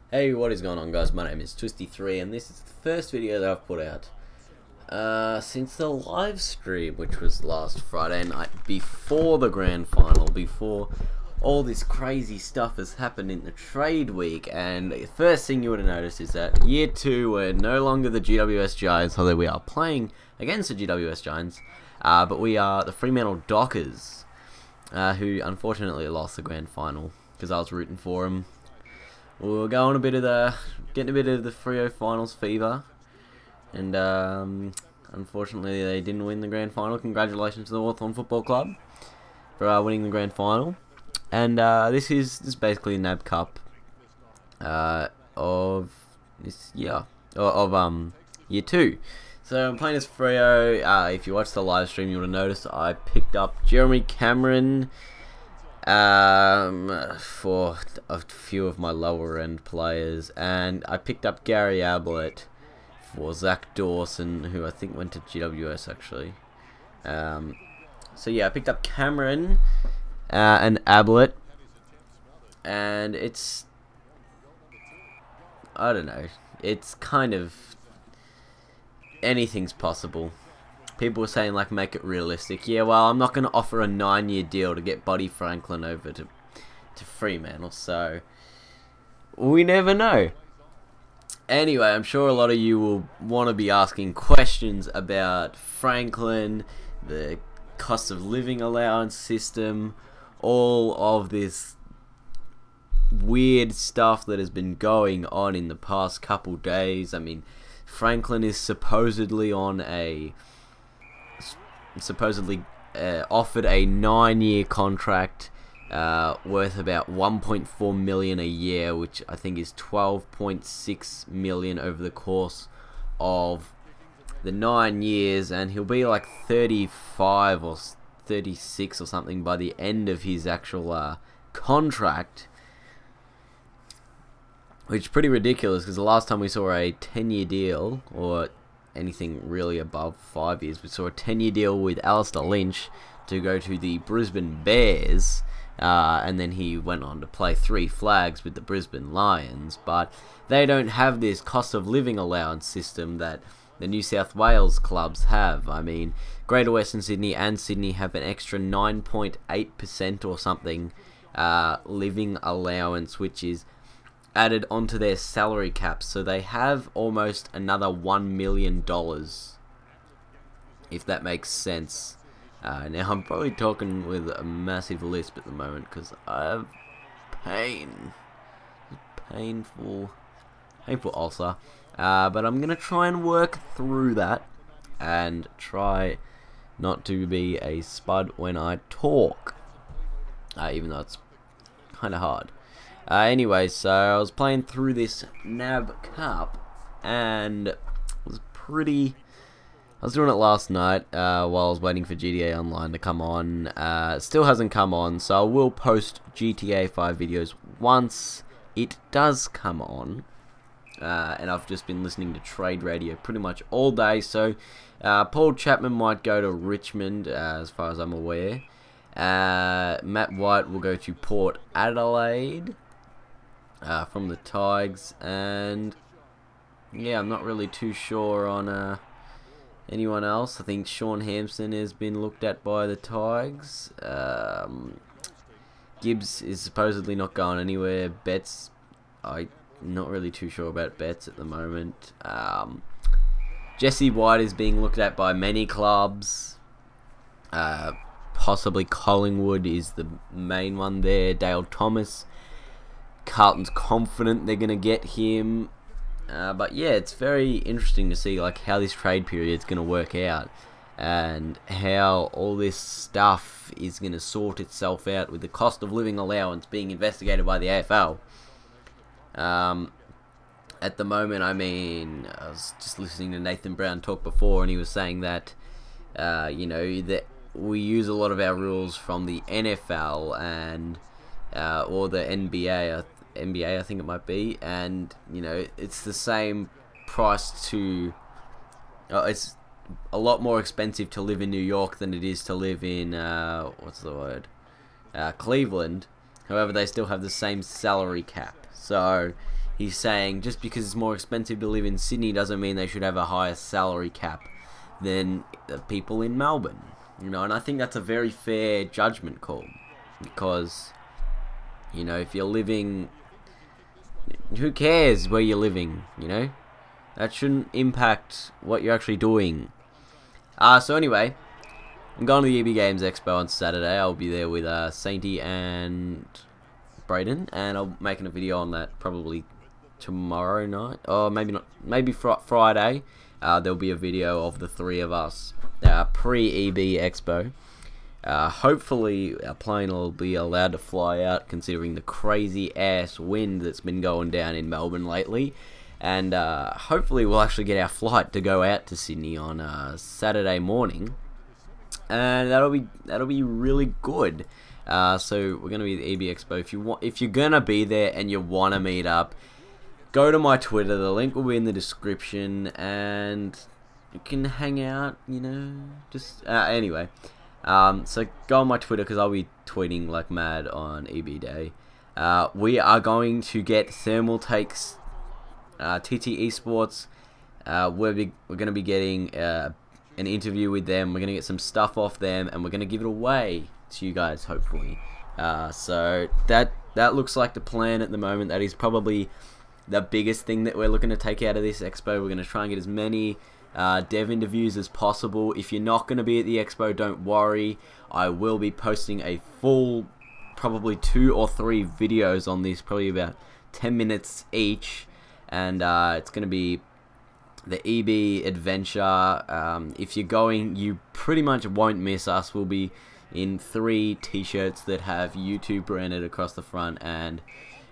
Hey, what is going on, guys? My name is Twisty3 and this is the first video that I've put out since the live stream, which was last Friday night before the grand final, before all this crazy stuff has happened in the trade week. And the first thing you would have noticed is that year 2 we're no longer the GWS Giants, although we are playing against the GWS Giants, but we are the Fremantle Dockers, who unfortunately lost the grand final because I was rooting for them. We were going getting a bit of the Freo finals fever, and unfortunately they didn't win the grand final. Congratulations to the Hawthorn Football Club for winning the grand final. And this is basically a NAB Cup of this year, of year 2. So I'm playing as Freo. If you watched the live stream, you would have noticed I picked up Jeremy Cameron for a few of my lower end players, and I picked up Gary Ablett for Zach Dawson, who I think went to GWS actually. So yeah, I picked up Cameron and Ablett, and I don't know, it's kind of anything's possible. People were saying, like, make it realistic. Yeah, well, I'm not going to offer a 9-year deal to get Buddy Franklin over to Fremantle, so we never know. Anyway, I'm sure a lot of you will want to be asking questions about Franklin, the cost of living allowance system, all of this weird stuff that has been going on in the past couple days. I mean, Franklin is supposedly offered a 9-year contract worth about 1.4 million a year, which I think is 12.6 million over the course of the 9 years, and he'll be like 35 or 36 or something by the end of his actual contract, which is pretty ridiculous because the last time we saw a 10-year deal, or anything really above 5 years, we saw a 10-year deal with Alistair Lynch to go to the Brisbane Bears, and then he went on to play 3 flags with the Brisbane Lions. But they don't have this cost of living allowance system that the New South Wales clubs have. I mean, Greater Western Sydney and Sydney have an extra 9.8% or something living allowance, which is added onto their salary caps, so they have almost another $1 million, if that makes sense. Now I'm probably talking with a massive lisp at the moment because I have painful ulcer, but I'm gonna try and work through that and try not to be a spud when I talk, even though it's kind of hard. Anyway, so I was playing through this NAB Cup, and it was I was doing it last night while I was waiting for GTA Online to come on. It still hasn't come on, so I will post GTA 5 videos once it does come on. And I've just been listening to trade radio pretty much all day, so Paul Chapman might go to Richmond, as far as I'm aware. Matt White will go to Port Adelaide from the Tigers, and yeah, I'm not really too sure on anyone else. I think Sean Hampson has been looked at by the Tigers. Gibbs is supposedly not going anywhere. Betts, I'm not really too sure about Betts at the moment. Jesse White is being looked at by many clubs. Possibly Collingwood is the main one there. Dale Thomas, Carlton's confident they're going to get him. But yeah, it's very interesting to see like how this trade period is going to work out, and how all this stuff is going to sort itself out with the cost of living allowance being investigated by the AFL. At the moment, I mean, I was just listening to Nathan Brown talk before, and he was saying that you know, that we use a lot of our rules from the NFL and or the NBA, I think it might be, and you know, it's the same price to it's a lot more expensive to live in New York than it is to live in Cleveland. However, they still have the same salary cap, so he's saying just because it's more expensive to live in Sydney doesn't mean they should have a higher salary cap than the people in Melbourne. You know, and I think that's a very fair judgment call, because, you know, if you're living, who cares where you're living, you know? That shouldn't impact what you're actually doing. So anyway, I'm going to the EB Games Expo on Saturday. I'll be there with Sainty and Brayden, and I'll be making a video on that probably tomorrow night, or maybe not, maybe Friday. There'll be a video of the three of us pre-EB Expo. Hopefully our plane will be allowed to fly out, considering the crazy ass wind that's been going down in Melbourne lately. And hopefully we'll actually get our flight to go out to Sydney on Saturday morning, and that'll be really good. So we're gonna be at the EB Expo. If you're gonna be there and you wanna meet up, go to my Twitter. The link will be in the description, and you can hang out. You know, just anyway. So go on my Twitter, because I'll be tweeting like mad on EB Day. We are going to get Thermal Takes. TT Esports, we're going to be getting an interview with them. We're going to get some stuff off them, and we're going to give it away to you guys, hopefully. So that looks like the plan at the moment. That is probably the biggest thing that we're looking to take out of this expo. We're going to try and get as many dev interviews as possible. If you're not going to be at the expo, don't worry. I will be posting a full, probably 2 or 3 videos on this, probably about 10 minutes each. And it's going to be the EB adventure. If you're going, you pretty much won't miss us. We'll be in 3 t-shirts that have YouTube branded across the front, and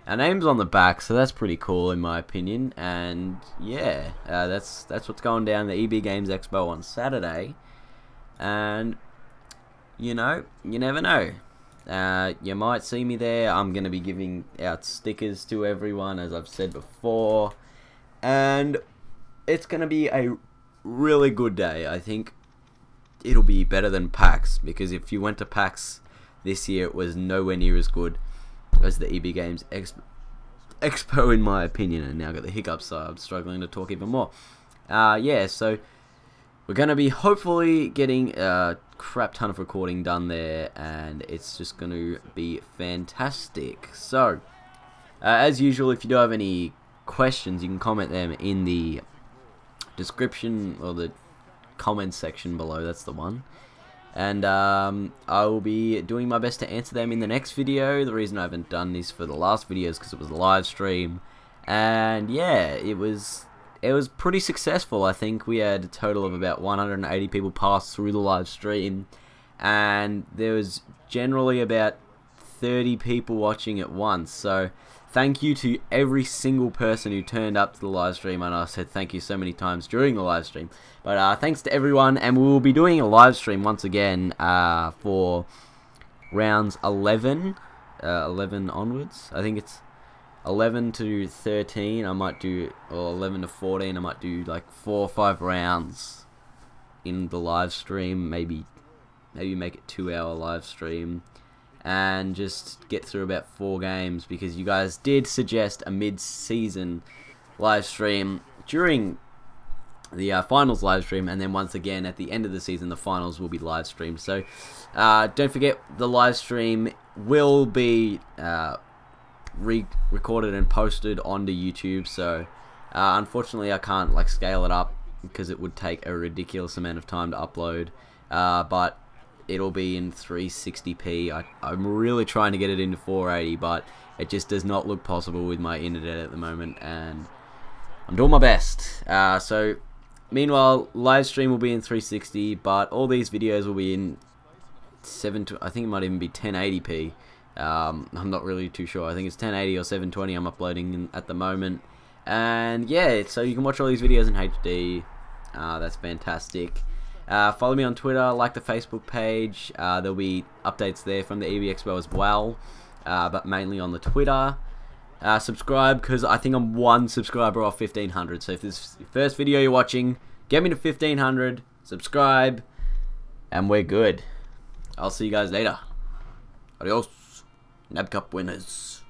our name's on the back, so that's pretty cool in my opinion. And yeah, that's what's going down the EB Games Expo on Saturday. And you know, you never know. You might see me there. I'm going to be giving out stickers to everyone, as I've said before. And it's going to be a really good day. I think it'll be better than PAX, because if you went to PAX this year, it was nowhere near as good as the EB Games Expo, in my opinion. And now I've got the hiccups, so I'm struggling to talk even more. Yeah, so we're going to be hopefully getting crap ton of recording done there, and it's just going to be fantastic. So as usual, if you do have any questions, you can comment them in the description or the comments section below. That's the one. And I will be doing my best to answer them in the next video. The reason I haven't done this for the last video is because it was a live stream, and yeah, it was pretty successful. I think we had a total of about 180 people pass through the live stream, and there was generally about 30 people watching at once. So thank you to every single person who turned up to the live stream. I know I said thank you so many times during the live stream, but thanks to everyone. And we will be doing a live stream once again for rounds 11 onwards. I think it's 11 to 13, I might do, or 11 to 14, I might do like 4 or 5 rounds in the live stream. Maybe make it 2-hour live stream, and just get through about 4 games, because you guys did suggest a mid-season live stream during the finals live stream, and then once again at the end of the season the finals will be live streamed. So don't forget, the live stream will be re-recorded and posted onto YouTube. So unfortunately I can't like scale it up, because it would take a ridiculous amount of time to upload, but it'll be in 360p. I'm really trying to get it into 480, but it just does not look possible with my internet at the moment, and I'm doing my best. So meanwhile, live stream will be in 360, but all these videos will be in I think it might even be 1080p. I'm not really too sure. I think it's 1080 or 720 I'm uploading at the moment. And yeah, so you can watch all these videos in HD. That's fantastic. Follow me on Twitter, like the Facebook page. There'll be updates there from the EB Expo as well, but mainly on the Twitter. Subscribe, because I think I'm 1 subscriber off 1500. So if this is the first video you're watching, get me to 1500, subscribe, and we're good. I'll see you guys later. Adios, NAB Cup winners.